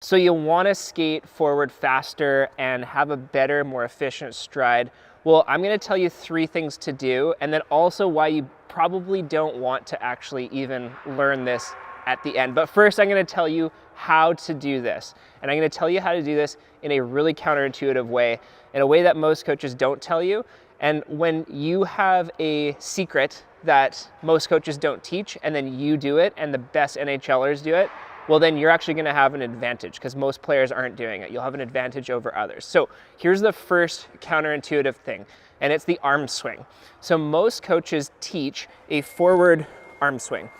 So you want to skate forward faster and have a better, more efficient stride. Well, I'm going to tell you 3 things to do, and then also why you probably don't want to actually even learn this at the end. But first, I'm going to tell you how to do this. And I'm going to tell you how to do this in a really counterintuitive way, in a way that most coaches don't tell you. And when you have a secret that most coaches don't teach, and then you do it, and the best NHLers do it, well, then you're actually going to have an advantage because most players aren't doing it. You'll have an advantage over others. So here's the first counterintuitive thing, and it's the arm swing. So most coaches teach a forward arm swing,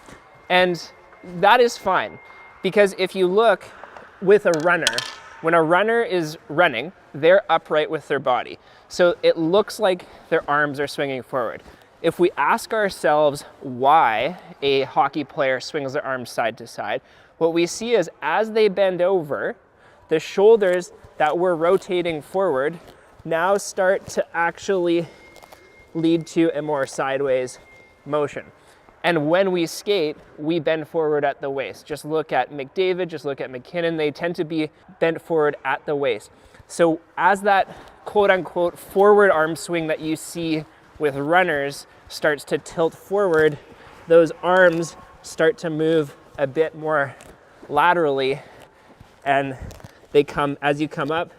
and that is fine because if you look with a runner, when a runner is running, they're upright with their body. So it looks like their arms are swinging forward. If we ask ourselves why a hockey player swings their arms side to side, what we see is as they bend over, the shoulders that were rotating forward now start to actually lead to a more sideways motion. And when we skate, we bend forward at the waist. Just look at McDavid, just look at McKinnon, they tend to be bent forward at the waist. So as that quote unquote forward arm swing that you see with runners starts to tilt forward, those arms start to move a bit more laterally, and they come, as you come up,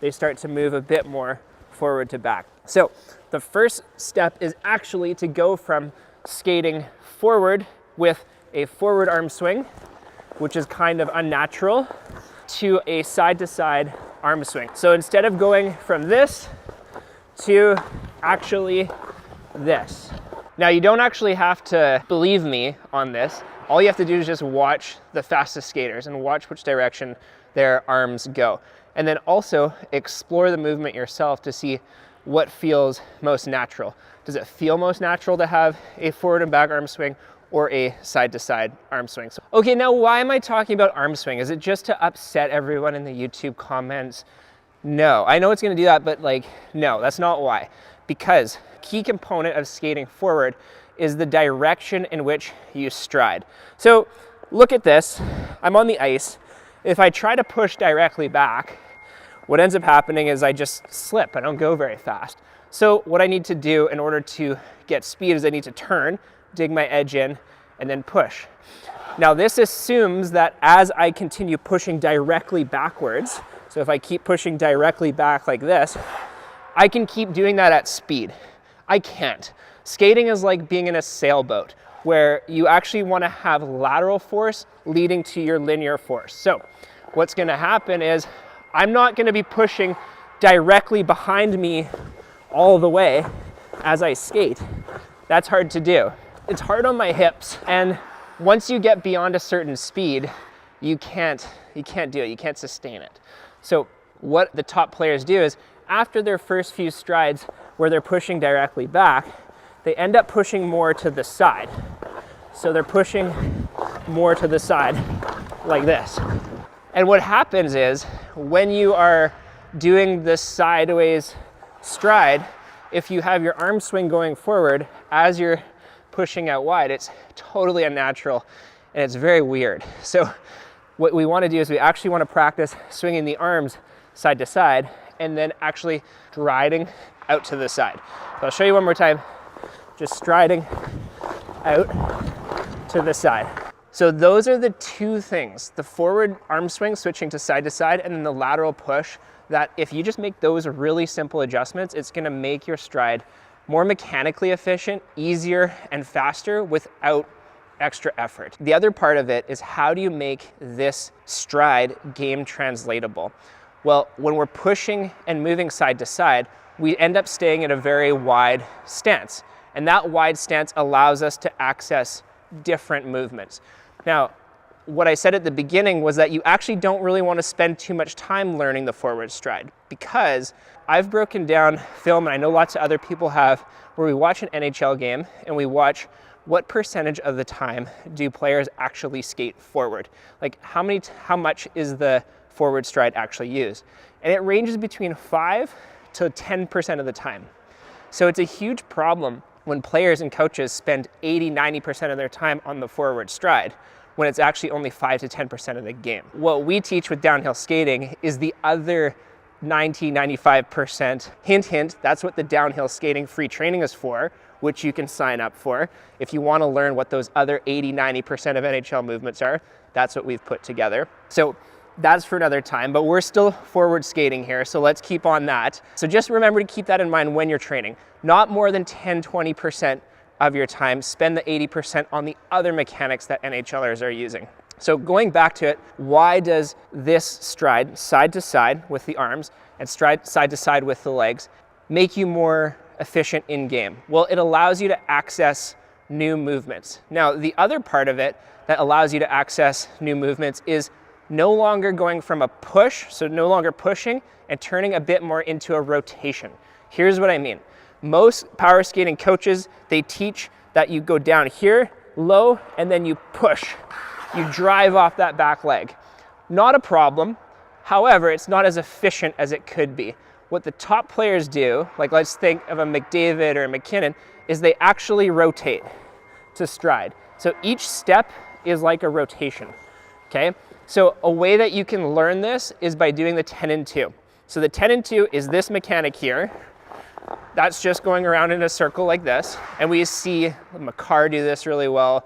they start to move a bit more forward to back. So the first step is actually to go from skating forward with a forward arm swing, which is kind of unnatural, to a side to side arm swing. So instead of going from this to actually this. Now you don't actually have to believe me on this. All you have to do is just watch the fastest skaters and watch which direction their arms go. And then also explore the movement yourself to see what feels most natural. Does it feel most natural to have a forward and back arm swing or a side to side arm swing? So, okay, now why am I talking about arm swing? Is it just to upset everyone in the YouTube comments? No, I know it's gonna do that, but no, that's not why. Because key component of skating forward is the direction in which you stride. So look at this, I'm on the ice. If I try to push directly back, what ends up happening is I just slip, I don't go very fast. So what I need to do in order to get speed is I need to turn, dig my edge in, and then push. Now this assumes that as I continue pushing directly backwards, so if I keep pushing directly back like this, I can keep doing that at speed. I can't. Skating is like being in a sailboat where you actually want to have lateral force leading to your linear force. So what's going to happen is I'm not going to be pushing directly behind me all the way as I skate. That's hard to do. It's hard on my hips, and once you get beyond a certain speed, you can't do it. You can't sustain it. So what the top players do is after their first few strides where they're pushing directly back, they end up pushing more to the side. So they're pushing more to the side like this. And what happens is when you are doing this sideways stride, if you have your arm swing going forward as you're pushing out wide, it's totally unnatural and it's very weird. So what we want to do is we actually want to practice swinging the arms side to side and then actually striding out to the side. So I'll show you one more time, just striding out to the side. So those are the 2 things, the forward arm swing switching to side, and then the lateral push, that if you just make those really simple adjustments, it's gonna make your stride more mechanically efficient, easier, and faster without extra effort. The other part of it is how do you make this stride game translatable? Well, when we're pushing and moving side to side, we end up staying at a very wide stance. And that wide stance allows us to access different movements. Now, what I said at the beginning was that you actually don't really want to spend too much time learning the forward stride, because I've broken down film, and I know lots of other people have, where we watch an NHL game and we watch what percentage of the time do players actually skate forward? Like how much is the forward stride actually used? And it ranges between 5 to 10% of the time. So it's a huge problem when players and coaches spend 80, 90% of their time on the forward stride, when it's actually only 5 to 10% of the game. What we teach with downhill skating is the other 95%. Hint, hint, that's what the downhill skating free training is for, which you can sign up for. If you want to learn what those other 80-90% of NHL movements are, that's what we've put together. So that's for another time, but we're still forward skating here, so let's keep on that. So just remember to keep that in mind when you're training. Not more than 10-20% of your time, spend the 80% on the other mechanics that NHLers are using. So going back to it, why does this stride side to side with the arms and stride side to side with the legs make you more efficient in game? Well, it allows you to access new movements. Now, the other part of it that allows you to access new movements is no longer going from a push, so no longer pushing, and turning a bit more into a rotation. Here's what I mean. Most power skating coaches, they teach that you go down here, low, and then you push. You drive off that back leg. Not a problem. However, it's not as efficient as it could be. What the top players do, like let's think of a McDavid or a McKinnon, is they actually rotate to stride. So each step is like a rotation, okay? So a way that you can learn this is by doing the 10 and 2. So the 10 and 2 is this mechanic here. That's just going around in a circle like this. And we see Makar do this really well.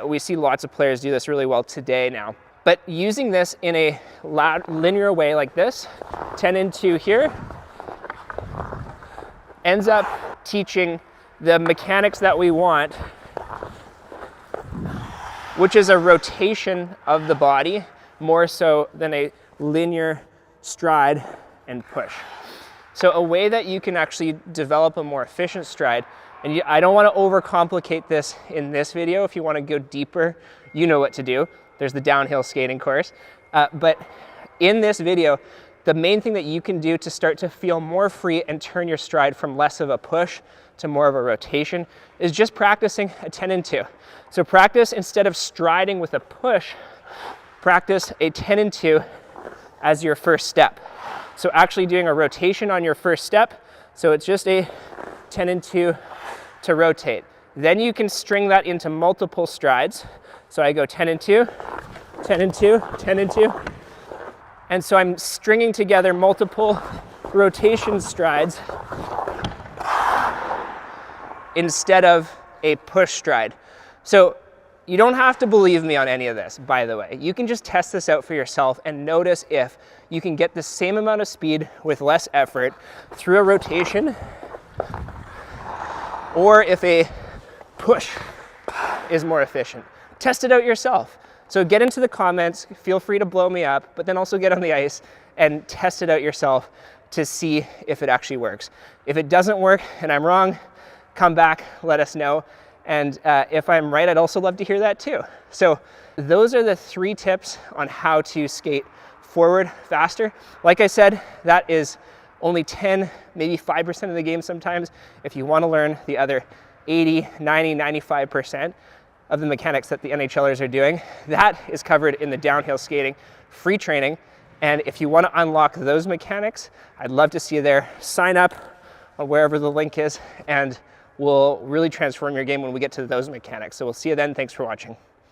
We see lots of players do this really well today now. But using this in a linear way like this, 10 and 2 here, ends up teaching the mechanics that we want, which is a rotation of the body more so than a linear stride and push. So a way that you can actually develop a more efficient stride, and I don't want to overcomplicate this in this video. If you want to go deeper, you know what to do. There's the downhill skating course. But in this video, the main thing that you can do to start to feel more free and turn your stride from less of a push to more of a rotation is just practicing a 10 and 2. So practice, instead of striding with a push, practice a 10 and 2 as your first step. So actually doing a rotation on your first step. So it's just a 10 and 2 to rotate. Then you can string that into multiple strides. So I go 10 and 2, 10 and 2, 10 and 2. And so I'm stringing together multiple rotation strides instead of a push stride. So you don't have to believe me on any of this, by the way. You can just test this out for yourself and notice if you can get the same amount of speed with less effort through a rotation, or if a push is more efficient. Test it out yourself. So get into the comments, feel free to blow me up, but then also get on the ice and test it out yourself to see if it actually works. If it doesn't work and I'm wrong, come back, let us know. And if I'm right, I'd also love to hear that too. So those are the 3 tips on how to skate forward faster. Like I said, that is only 10, maybe 5% of the game sometimes. If you want to learn the other 80, 90, 95% of the mechanics that the NHLers are doing, that is covered in the downhill skating free training. And if you want to unlock those mechanics, I'd love to see you there. Sign up on wherever the link is, and we'll really transform your game when we get to those mechanics. So we'll see you then. Thanks for watching.